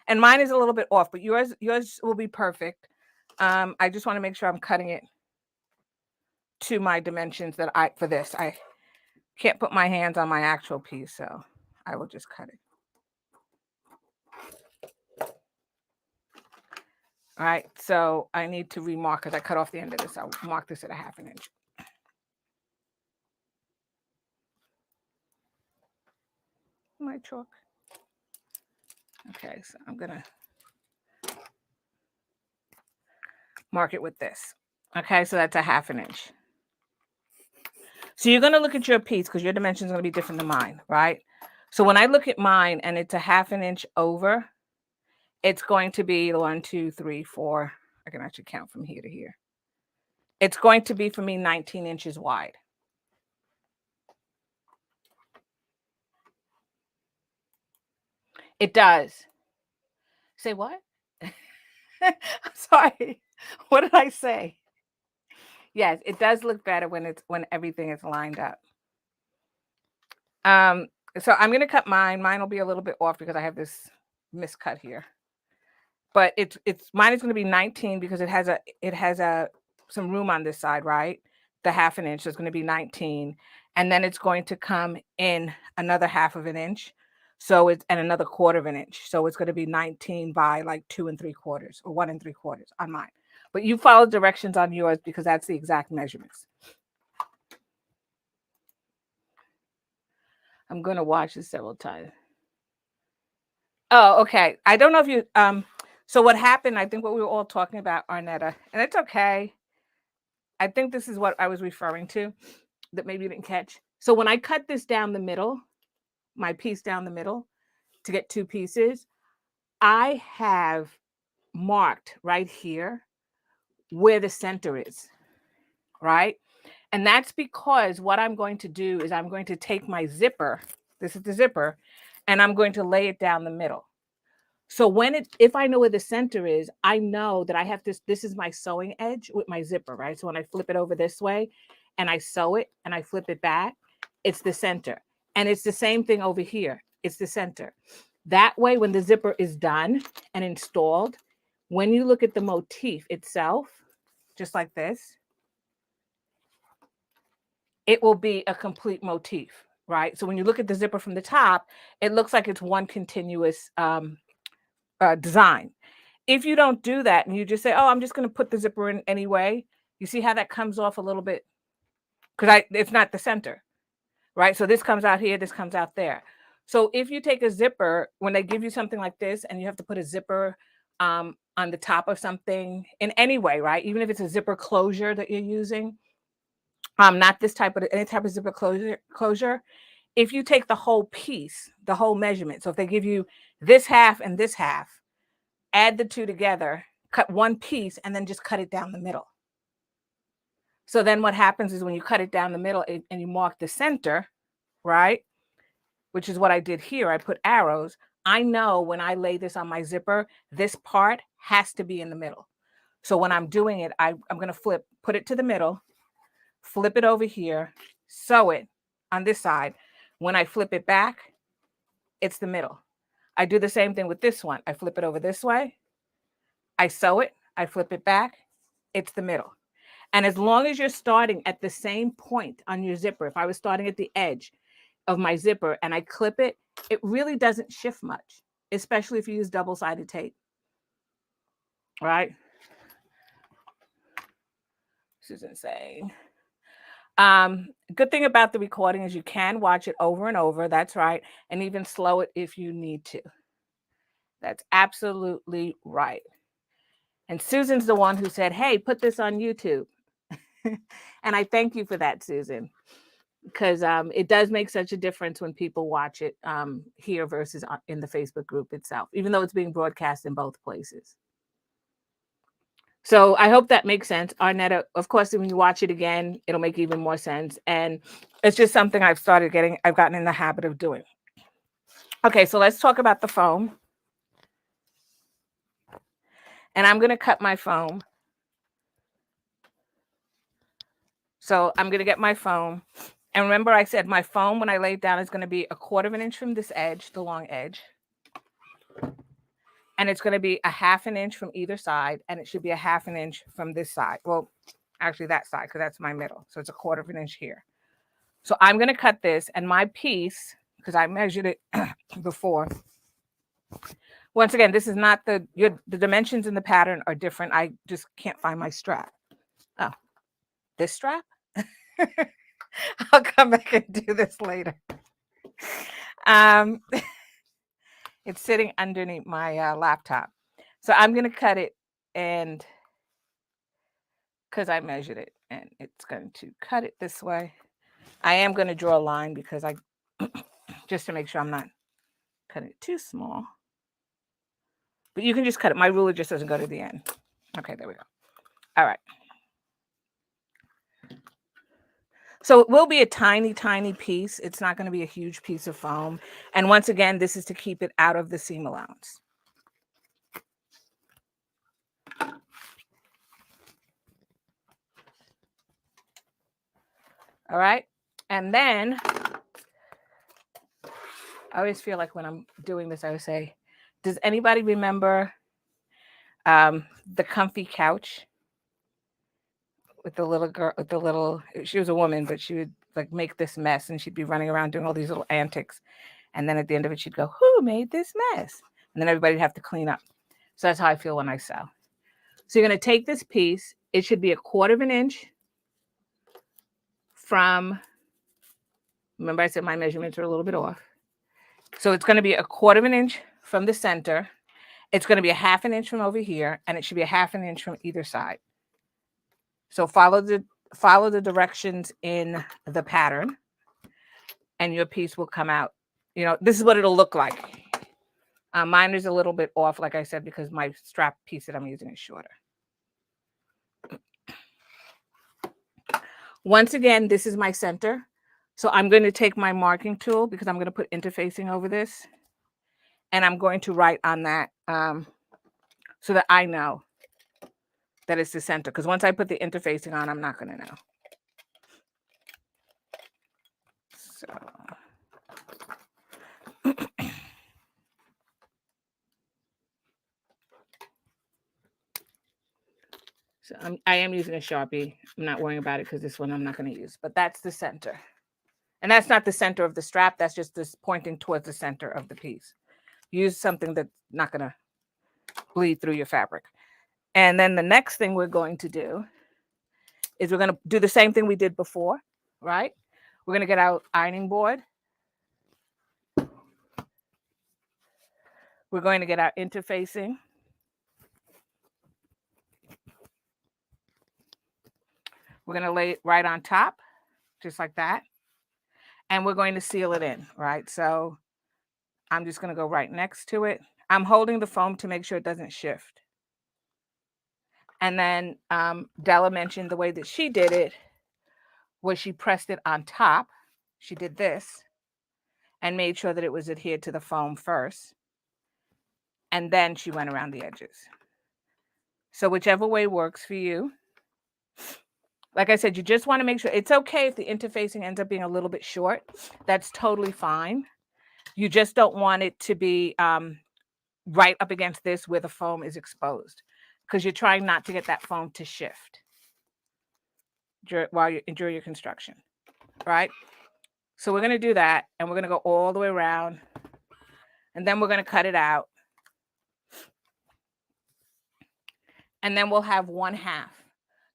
And mine is a little bit off, but yours will be perfect. I just want to make sure I'm cutting it to my dimensions for this. I can't put my hands on my actual piece, so I will just cut it. All right, so I need to remark because I cut off the end of this. I'll mark this at a 1/2 inch. My chalk. Okay, so I'm gonna mark it with this. Okay, so that's a 1/2 inch. So you're gonna look at your piece because your dimension is gonna be different than mine, right? So when I look at mine and it's a 1/2 inch over, it's going to be 1, 2, 3, 4. I can actually count from here to here. It's going to be for me 19 inches wide. It does. Say what? I'm sorry. What did I say? Yes, it does look better when everything is lined up. So I'm gonna cut mine. Mine will be a little bit off because I have this miscut here. But it's mine is gonna be 19 because it has some room on this side, right? The 1/2 inch, so it's gonna be 19. And then it's going to come in another 1/2 inch. So it's and another 1/4 inch. So it's gonna be 19 by like 2 3/4 or 1 3/4 on mine. But you follow directions on yours because that's the exact measurements. I'm gonna watch this several times. Oh, okay. I don't know if you so what happened, I think what we were all talking about, Arnetta, and it's okay. I think this is what I was referring to that maybe you didn't catch. So when I cut this down the middle, my piece down the middle to get 2 pieces, I have marked right here where the center is, right? And that's because what I'm going to do is I'm going to take my zipper, this is the zipper, and I'm going to lay it down the middle. So if I know where the center is, I know that I have this is my sewing edge with my zipper, right? So when I flip it over this way and I sew it and I flip it back, it's the center. And it's the same thing over here. It's the center. That way, when the zipper is done and installed, when you look at the motif itself, just like this, it will be a complete motif, right? So when you look at the zipper from the top, it looks like it's one continuous design. If you don't do that and you just say, oh, I'm just going to put the zipper in anyway, you see how that comes off a little bit? Because it's not the center, right? So this comes out here, this comes out there. So if you take a zipper, when they give you something like this and you have to put a zipper on the top of something in any way, right? Even if it's a zipper closure that you're using, not this type of, any type of zipper closure, if you take the whole piece, the whole measurement, so if they give you this half and this half, add the two together, cut one piece, and then just cut it down the middle. So then what happens is when you cut it down the middle and you mark the center, right, which is what I did here, I put arrows, I know when I lay this on my zipper, this part has to be in the middle. So when I'm doing it, I'm going to put it to the middle, flip it over here, sew it on this side. When I flip it back, it's the middle. I do the same thing with this one. I flip it over this way, I sew it, I flip it back, it's the middle. And as long as you're starting at the same point on your zipper, if I was starting at the edge of my zipper and I clip it, it really doesn't shift much, especially if you use double-sided tape, right? Susan's saying. Good thing about the recording is you can watch it over and over, that's right, and even slow it if you need to. That's absolutely right. And Susan's the one who said, hey, put this on YouTube. And I thank you for that, Susan, because it does make such a difference when people watch it here versus in the Facebook group itself, even though it's being broadcast in both places. So I hope that makes sense. Arnetta, of course, when you watch it again, it'll make even more sense. And it's just something I've gotten in the habit of doing. Okay, so let's talk about the foam. And I'm going to cut my foam. So I'm going to get my foam. And remember I said my foam, when I lay it down, is going to be 1/4 inch from this edge, the long edge. And it's going to be 1/2 inch from either side. And it should be 1/2 inch from this side. Well, actually that side, because that's my middle. So it's 1/4 inch here. So I'm going to cut this, and my piece, because I measured it before. Once again, this is not the dimensions in the pattern are different. I just can't find my strap. Oh, this strap? I'll come back and do this later. It's sitting underneath my laptop. So I'm going to cut it, and because I measured it, and it's going to cut it this way. I am going to draw a line because I just to make sure I'm not cutting it too small. But you can just cut it. My ruler just doesn't go to the end. Okay, there we go. All right. So it will be a tiny, tiny piece. It's not going to be a huge piece of foam. And once again, this is to keep it out of the seam allowance. All right. And then I always feel like when I'm doing this, I would say, does anybody remember the comfy couch with the little girl, she was a woman, but she would like make this mess and she'd be running around doing all these little antics. And then at the end of it, she'd go, who made this mess? And then everybody'd have to clean up. So that's how I feel when I sew. So you're going to take this piece. It should be 1/4 inch from, remember I said my measurements are a little bit off. So it's going to be 1/4 inch from the center. It's going to be 1/2 inch from over here, and it should be 1/2 inch from either side. So follow the directions in the pattern, and your piece will come out. You know, this is what it'll look like. Mine is a little bit off, like I said, because my strap piece that I'm using is shorter. Once again, this is my center. So I'm going to take my marking tool because I'm going to put interfacing over this. And I'm going to write on that so that I know that it's the center. Because once I put the interfacing on, I'm not going to know. So I am using a Sharpie. I'm not worrying about it because this one I'm not going to use. But that's the center. And that's not the center of the strap. That's just this pointing towards the center of the piece. Use something that's not going to bleed through your fabric. And then the next thing we're going to do is we're going to do the same thing we did before, right? We're going to get our ironing board. We're going to get our interfacing. We're going to lay it right on top, just like that. And we're going to seal it in, right? So I'm just going to go right next to it. I'm holding the foam to make sure it doesn't shift. And then Della mentioned the way that she did it was she pressed it on top. She did this and made sure that it was adhered to the foam first. And then she went around the edges. So whichever way works for you. Like I said, you just want to make sure it's okay if the interfacing ends up being a little bit short. That's totally fine. You just don't want it to be right up against this where the foam is exposed because you're trying not to get that foam to shift during your construction, right? So we're going to do that, and we're going to go all the way around, and then we're going to cut it out. And then we'll have one half.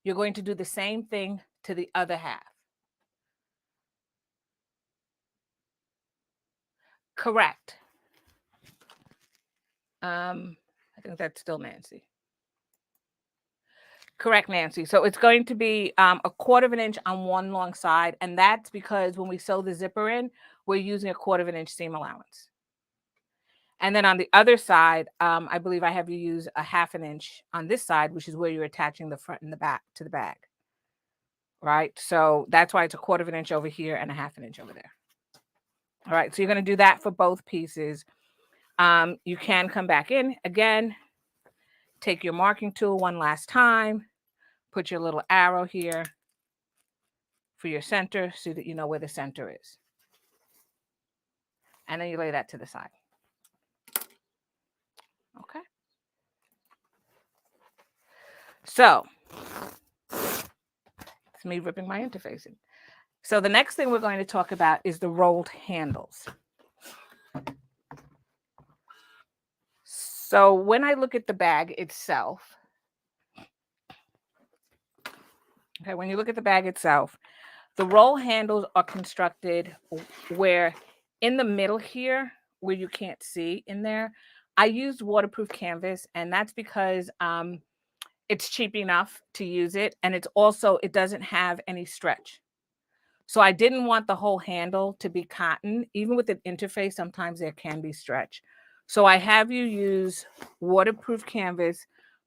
You're going to do the same thing to the other half. Correct. I think that's still Nancy. Correct, Nancy. So it's going to be a 1/4 inch on one long side. And that's because when we sew the zipper in, we're using a 1/4 inch seam allowance. And then on the other side, I believe I have you use a 1/2 inch on this side, which is where you're attaching the front and the back to the bag. Right? So that's why it's a 1/4 inch over here and a 1/2 inch over there. All right. So you're going to do that for both pieces. You can come back in again, take your marking tool one last time, put your little arrow here for your center so that you know where the center is. And then you lay that to the side. Okay. So it's me ripping my interfacing. So the next thing we're going to talk about is the rolled handles. So when I look at the bag itself, okay, when you look at the bag itself, the roll handles are constructed where in the middle here, where you can't see in there, I used waterproof canvas, and that's because it's cheap enough to use it, and it's also, it doesn't have any stretch. So I didn't want the whole handle to be cotton. Even with an interface, sometimes there can be stretch. So I have you use waterproof canvas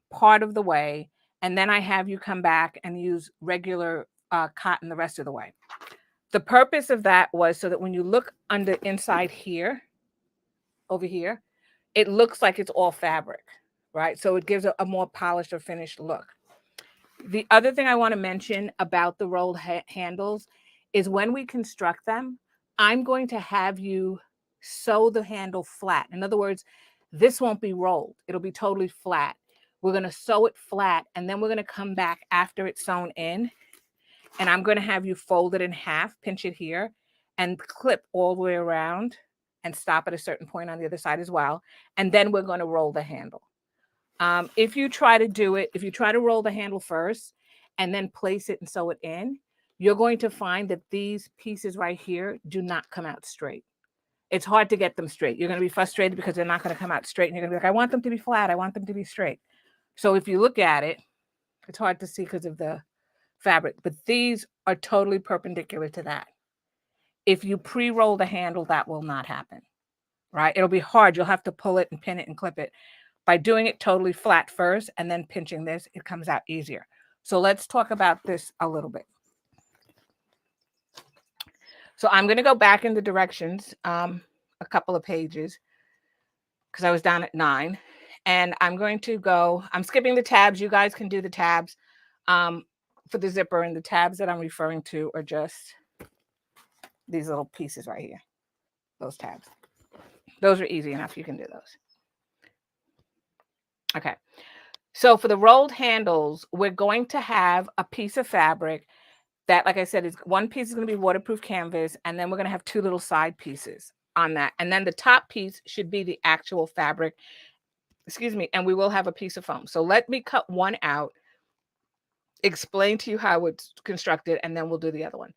part of the way, and then I have you come back and use regular cotton the rest of the way. The purpose of that was so that when you look under inside here, over here, it looks like it's all fabric, right? So it gives a more polished or finished look. The other thing I want to mention about the rolled handles is when we construct them, I'm going to have you sew the handle flat. In other words, this won't be rolled. It'll be totally flat. We're going to sew it flat, and then we're going to come back after it's sewn in, and I'm going to have you fold it in half, pinch it here, and clip all the way around and stop at a certain point on the other side as well. And then we're going to roll the handle. If you try to roll the handle first and then place it and sew it in, you're going to find that these pieces right here do not come out straight. It's hard to get them straight. You're going to be frustrated because they're not going to come out straight. And you're going to be like, I want them to be flat. I want them to be straight. So if you look at it, it's hard to see because of the fabric, but these are totally perpendicular to that. If you pre-roll the handle, that will not happen, right? It'll be hard. You'll have to pull it and pin it and clip it. By doing it totally flat first and then pinching this, it comes out easier. So let's talk about this a little bit. So I'm going to go back in the directions a couple of pages because I was down at 9. And I'm going to go, I'm skipping the tabs. You guys can do the tabs for the zipper, and the tabs that I'm referring to are just these little pieces right here, those tabs. Those are easy enough. You can do those. Okay. So for the rolled handles, we're going to have a piece of fabric that, like I said, is one piece is going to be waterproof canvas, and then we're going to have 2 little side pieces on that. And then the top piece should be the actual fabric, excuse me, and we will have a piece of foam. So let me cut one out, explain to you how it's constructed, and then we'll do the other one.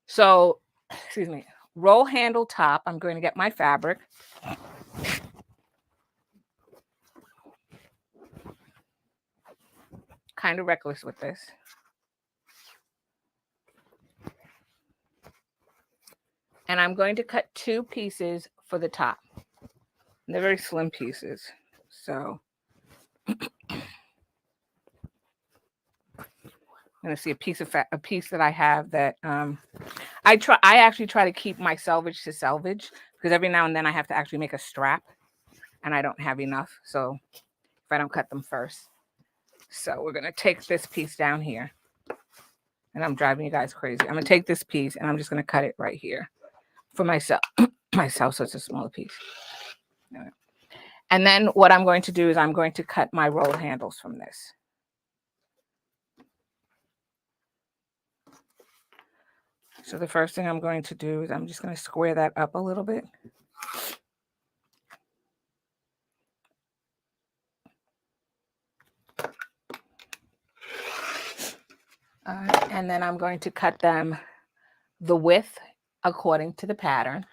So, excuse me, roll handle top, I'm going to get my fabric. Kind of reckless with this. And I'm going to cut 2 pieces for the top. They're very slim pieces. So I'm going to see a piece that I have that I actually try to keep my selvage to selvage, because every now and then I have to actually make a strap and I don't have enough. So if I don't cut them first. So we're going to take this piece down here, and I'm driving you guys crazy. I'm going to take this piece and I'm just going to cut it right here for myself. So it's a smaller piece. And then what I'm going to do is I'm going to cut my roll handles from this. So the first thing I'm going to do is I'm just going to square that up a little bit. And then I'm going to cut them the width according to the pattern.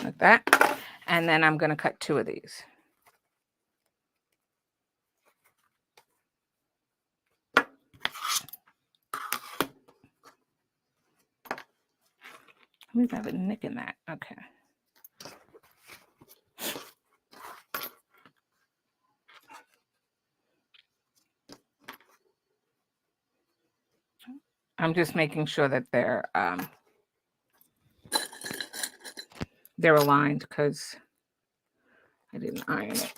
Like that. And then I'm going to cut 2 of these. We have a nick in that. Okay. I'm just making sure that they're aligned because I didn't iron it.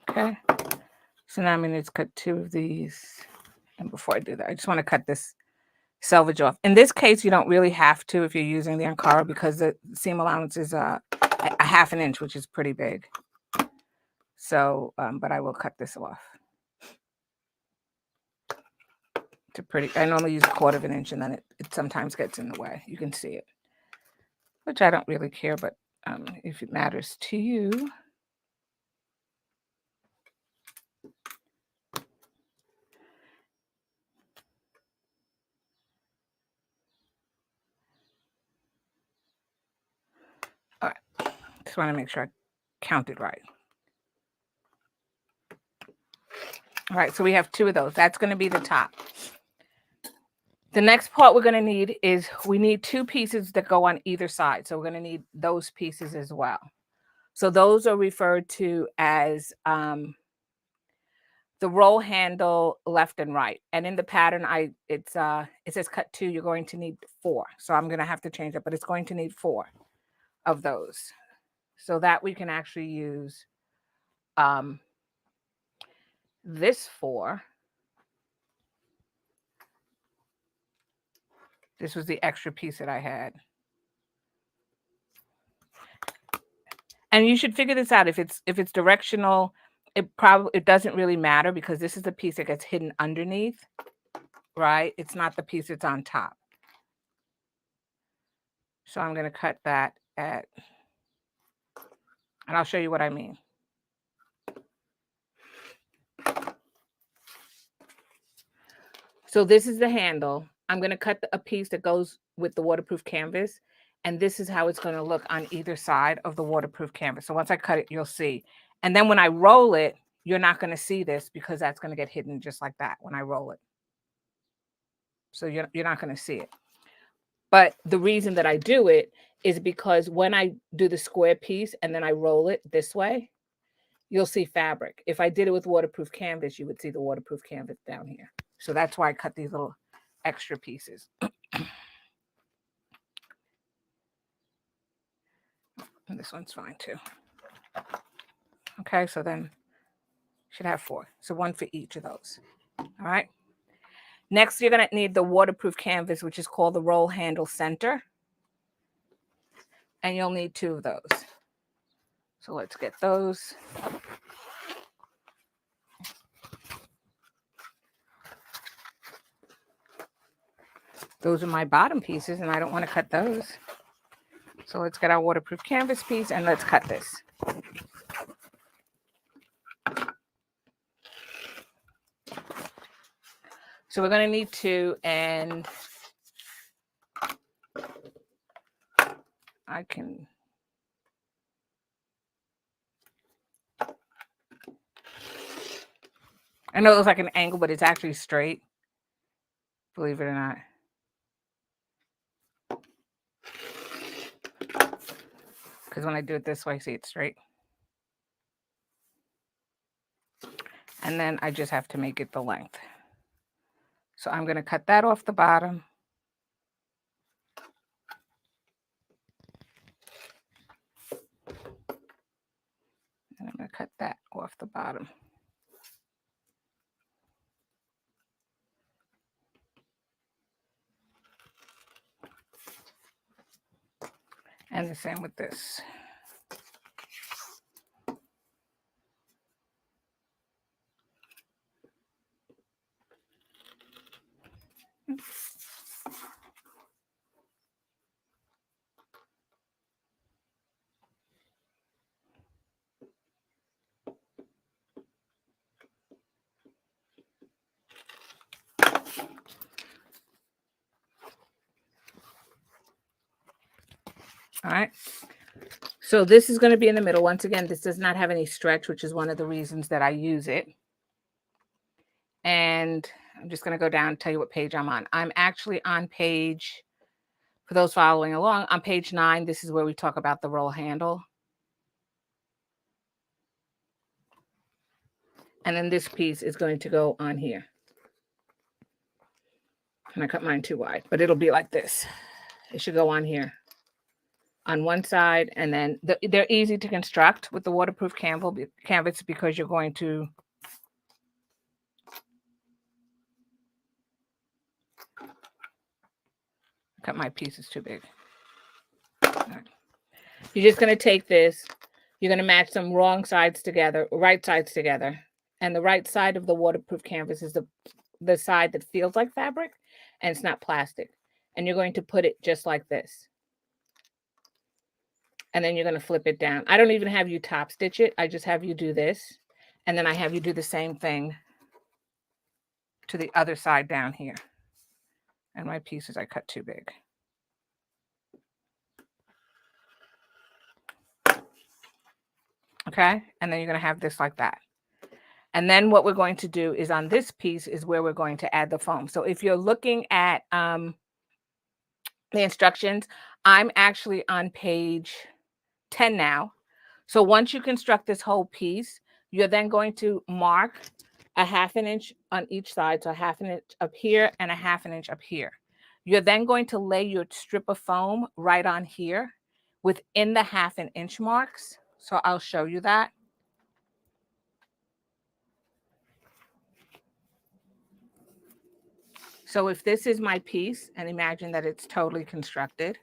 Okay. So now I'm going to cut 2 of these. And before I do that, I just want to cut this selvage off. In this case, you don't really have to if you're using the Ankara, because the seam allowance is a 1/2 inch, which is pretty big. So, but I will cut this off. I normally use a 1/4 inch, and then it sometimes gets in the way. You can see it, which I don't really care, but if it matters to you. All right, just want to make sure I counted right. All right, so we have 2 of those. That's going to be the top. The next part we're going to need is we need 2 pieces that go on either side. So we're going to need those pieces as well. So those are referred to as the roll handle left and right. And in the pattern, it says cut 2. You're going to need 4. So I'm going to have to change it, but it's going to need 4 of those, so that we can actually use this 4. This was the extra piece that I had. And you should figure this out. If it's directional, it doesn't really matter, because this is the piece that gets hidden underneath, right? It's not the piece that's on top. So I'm going to cut that and I'll show you what I mean. So this is the handle. I'm going to cut a piece that goes with the waterproof canvas, And this is how it's going to look on either side of the waterproof canvas. So once I cut it, you'll see. And then when I roll it, you're not going to see this because that's going to get hidden just like that when I roll it. So you're not going to see it. But the reason that I do it is because when I do the square piece and then I roll it this way, you'll see fabric. If I did it with waterproof canvas, you would see the waterproof canvas down here. So that's why I cut these little extra pieces. And this one's fine too. Okay, so then should have 4. So 1 for each of those. All right. Next, you're going to need the waterproof canvas, which is called the roll handle center. And you'll need 2 of those. So let's get those. Those are my bottom pieces, and I don't want to cut those. So let's get our waterproof canvas piece, and let's cut this. So we're going to need 2, and I can... I know it looks like an angle, but it's actually straight. Believe it or not. Because when I do it this way, see, it's straight. And then I just have to make it the length. So I'm going to cut that off the bottom. And I'm going to cut that off the bottom. And the same with this. All right. So this is going to be in the middle. Once again, this does not have any stretch, which is one of the reasons that I use it. And I'm just going to go down and tell you what page I'm on. I'm actually on page, for those following along, on page 9. This is where we talk about the roll handle. And then this piece is going to go on here. And I cut mine too wide, but it'll be like this. It should go on here on one side. And then they're easy to construct with the waterproof canvas because you're going to cut my pieces too big. Right. You're just going to take this. You're going to match some right sides together. And the right side of the waterproof canvas is the side that feels like fabric and it's not plastic. And you're going to put it just like this. And then you're going to flip it down. I don't even have you top stitch it. I just have you do this. And then I have you do the same thing to the other side down here. And my pieces I cut too big. Okay. And then you're going to have this like that. And then what we're going to do is on this piece is where we're going to add the foam. So if you're looking at the instructions, I'm actually on page 10 now. So once you construct this whole piece, you're then going to mark a 1/2 inch on each side. So a 1/2 inch up here and a 1/2 inch up here. You're then going to lay your strip of foam right on here within the 1/2 inch marks. So I'll show you that. So if this is my piece, and imagine that it's totally constructed.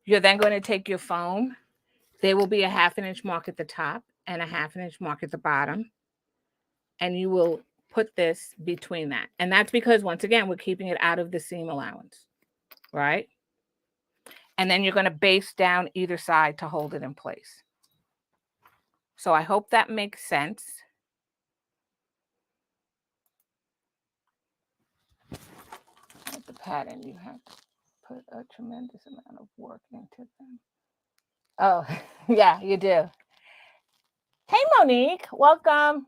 You're then going to take your foam. There will be a 1/2 inch mark at the top and a 1/2 inch mark at the bottom. And you will put this between that. And that's because, once again, we're keeping it out of the seam allowance, right? And then you're going to base down either side to hold it in place. So I hope that makes sense. pattern, you have to put a tremendous amount of work into them. Oh, yeah, you do. Hey, Monique, welcome.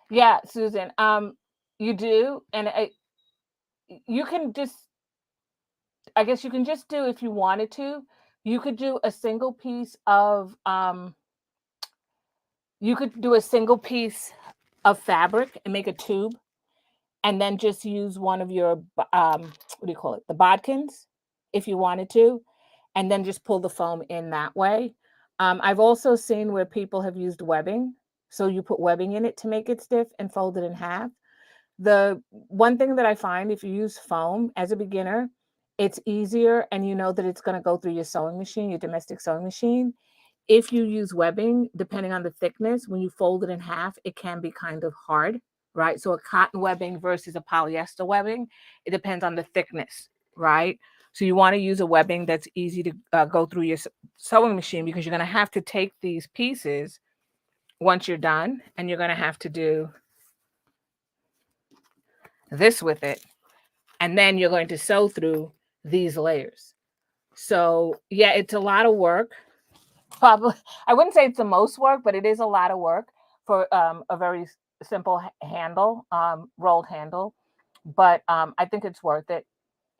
Yeah, Susan, you do, and you can just, I guess you can just do if you wanted to. You could do a single piece of, you could do a single piece of fabric and make a tube, and then just use one of your, what do you call it, the bodkins, if you wanted to, and then just pull the foam in that way. I've also seen where people have used webbing. So you put webbing in it to make it stiff and fold it in half. The one thing that I find, if you use foam as a beginner, it's easier and you know that it's going to go through your sewing machine, your domestic sewing machine. If you use webbing, depending on the thickness, when you fold it in half, it can be kind of hard, right? So a cotton webbing versus a polyester webbing, it depends on the thickness, right? So you want to use a webbing that's easy to go through your sewing machine, because you're going to have to take these pieces once you're done, and you're going to have to do this with it, and then you're going to sew through these layers. So yeah, it's a lot of work. Probably, I wouldn't say it's the most work, but it is a lot of work for a very simple handle, rolled handle. But I think it's worth it.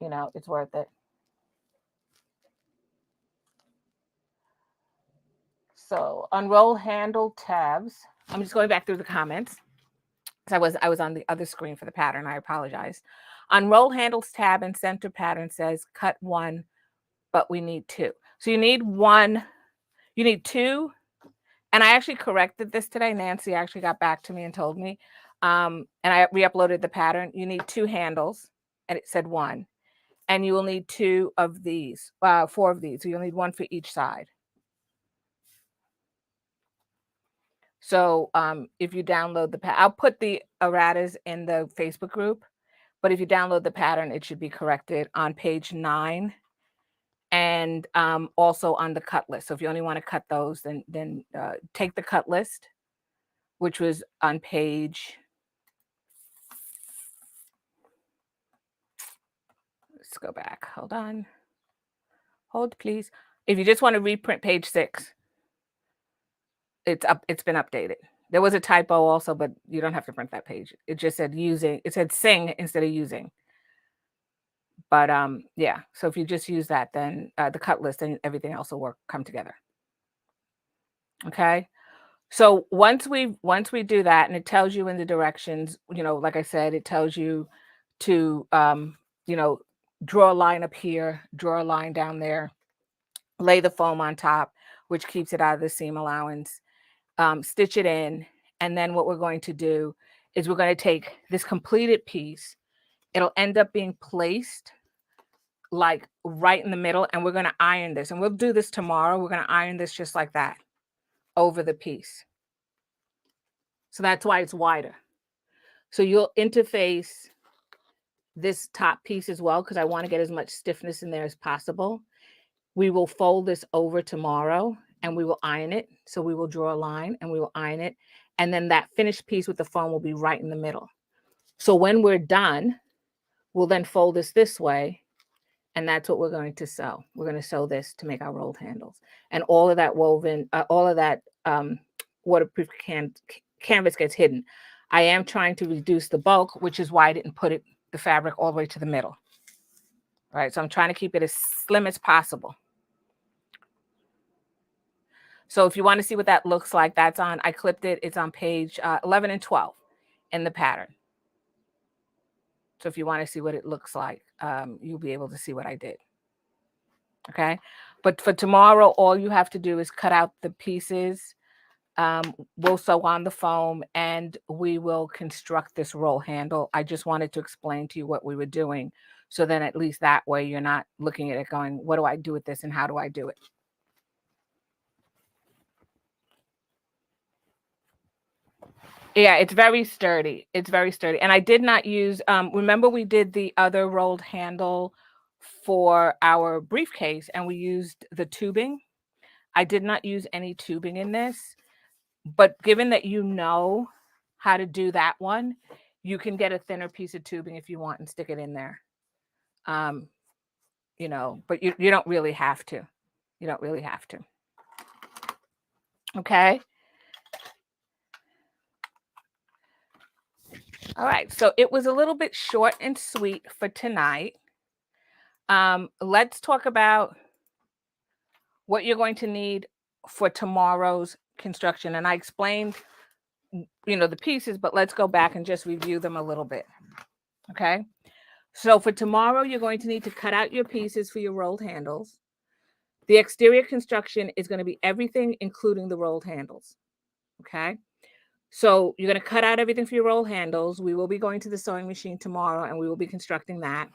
You know, it's worth it. So unroll handle tabs. I'm just going back through the comments. I was on the other screen for the pattern. I apologize. Unroll handles tab and center pattern says cut one, but we need two. So you need one, you need two. And I actually corrected this today. Nancy actually got back to me and told me. And I re-uploaded the pattern. You need two handles, and it said one. And you will need two of these, four of these. So you'll need one for each side. So if you download the pattern, I'll put the erratas in the Facebook group. But if you download the pattern, it should be corrected on page 9, and also on the cut list. So if you only want to cut those, then take the cut list, which was on page, let's go back. Hold on. Hold, please. If you just want to reprint page 6, it's up. It's been updated. There was a typo also, but you don't have to print that page. It just said using. It said sing instead of using. But yeah. So if you just use that, then the cut list and everything else will come together. Okay. So once we do that, and it tells you in the directions, you know, like I said, it tells you to you know, draw a line up here, draw a line down there, lay the foam on top, which keeps it out of the seam allowance, stitch it in, and then what we're going to do is we're going to take this completed piece. It'll end up being placed like right in the middle, and we're going to iron this, and we'll do this tomorrow. We're going to iron this just like that over the piece. So that's why it's wider. So you'll interface this top piece as well, because I want to get as much stiffness in there as possible. We will fold this over tomorrow and we will iron it. So we will draw a line and we will iron it. And then that finished piece with the foam will be right in the middle. So when we're done, we'll then fold this way. And that's what we're going to sew. We're going to sew this to make our rolled handles. And all of that woven, all of that waterproof canvas gets hidden. I am trying to reduce the bulk, which is why I didn't put the fabric all the way to the middle. All right, so I'm trying to keep it as slim as possible. So if you want to see what that looks like, that's on, I clipped it. It's on page 11 and 12 in the pattern. So if you want to see what it looks like, you'll be able to see what I did. Okay. But for tomorrow, all you have to do is cut out the pieces. We'll sew on the foam and we will construct this roll handle. I just wanted to explain to you what we were doing. So then at least that way you're not looking at it going, what do I do with this and how do I do it? Yeah, it's very sturdy. It's very sturdy. And I did not use, remember we did the other rolled handle for our briefcase and we used the tubing. I did not use any tubing in this, but given that you know how to do that one, You can get a thinner piece of tubing if you want and stick it in there. Um, but you don't really have to. You don't really have to. Okay. All right. So it was a little bit short and sweet for tonight. Let's talk about what you're going to need for tomorrow's construction. And I explained, the pieces, but let's go back and just review them a little bit. Okay. So for tomorrow, you're going to need to cut out your pieces for your rolled handles. The exterior construction is going to be everything, including the rolled handles. Okay. So you're going to cut out everything for your roll handles. We will be going to the sewing machine tomorrow and we will be constructing that.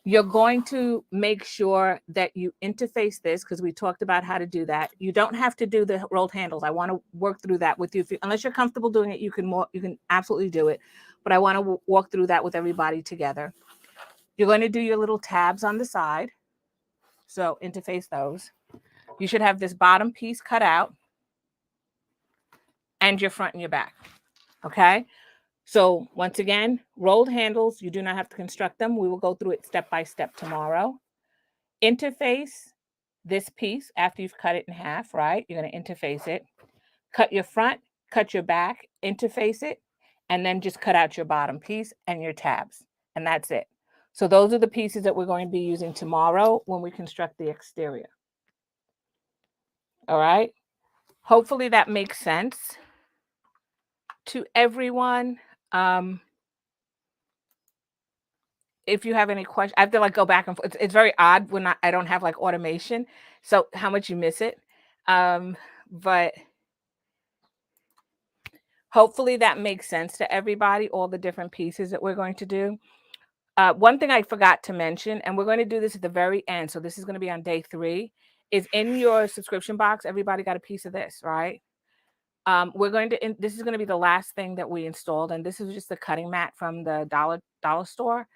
You're going to make sure that you interface this because we talked about how to do that. You don't have to do the rolled handles. I want to work through that with you. Unless you're comfortable doing it, you can absolutely do it. But I want to walk through that with everybody together. You're going to do your little tabs on the side. So interface those. You should have this bottom piece cut out and your front and your back. Okay. So once again, rolled handles, you do not have to construct them. We will go through it step by step tomorrow. Interface this piece after you've cut it in half, right? You're going to interface it. Cut your front, cut your back, interface it, and then just cut out your bottom piece and your tabs. And that's it. So those are the pieces that we're going to be using tomorrow when we construct the exterior. All right. Hopefully that makes sense to everyone. If you have any questions, I have to go back and forth. It's very odd when I don't have automation. So how much you miss it. But hopefully that makes sense to everybody, all the different pieces that we're going to do. One thing I forgot to mention, and we're going to do this at the very end. So this is going to be on day 3, is in your subscription box. Everybody got a piece of this, right? This is going to be the last thing that we installed. And this is just the cutting mat from the dollar store.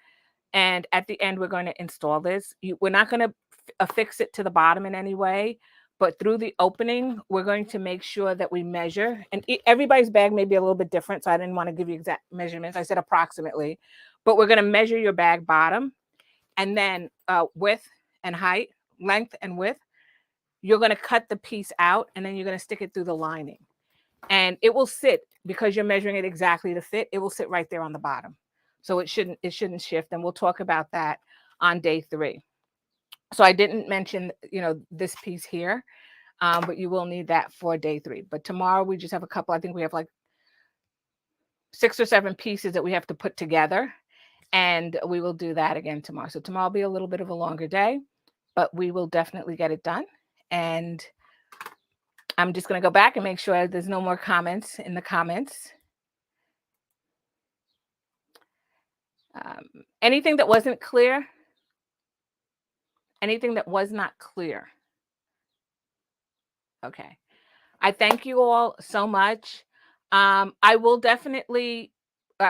And at the end, we're going to install this. We're not going to affix it to the bottom in any way, but through the opening, we're going to make sure that we measure. And everybody's bag may be a little bit different, so I didn't want to give you exact measurements. I said approximately, but we're going to measure your bag bottom, and then width and height, length and width. You're going to cut the piece out, and then you're going to stick it through the lining. And it will sit, because you're measuring it exactly to fit, it will sit right there on the bottom. So it shouldn't shift. And we'll talk about that on day 3. So I didn't mention, this piece here, but you will need that for day 3. But tomorrow we just have a couple, I think we have 6 or 7 pieces that we have to put together. And we will do that again tomorrow. So tomorrow will be a little bit of a longer day, but we will definitely get it done. And I'm just going to go back and make sure there's no more comments in the comments. Anything that wasn't clear? Anything that was not clear? Okay. I thank you all so much. I will definitely,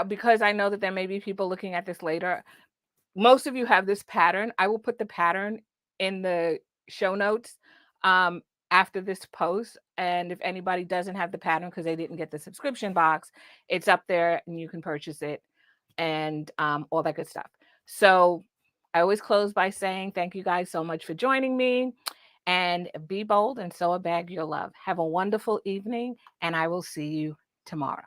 because I know that there may be people looking at this later, most of you have this pattern. I will put the pattern in the show notes after this post. And if anybody doesn't have the pattern because they didn't get the subscription box, it's up there and you can purchase it and all that good stuff. So I always close by saying thank you guys so much for joining me, and be bold and sew a bag you'll love. Have a wonderful evening, and I will see you tomorrow.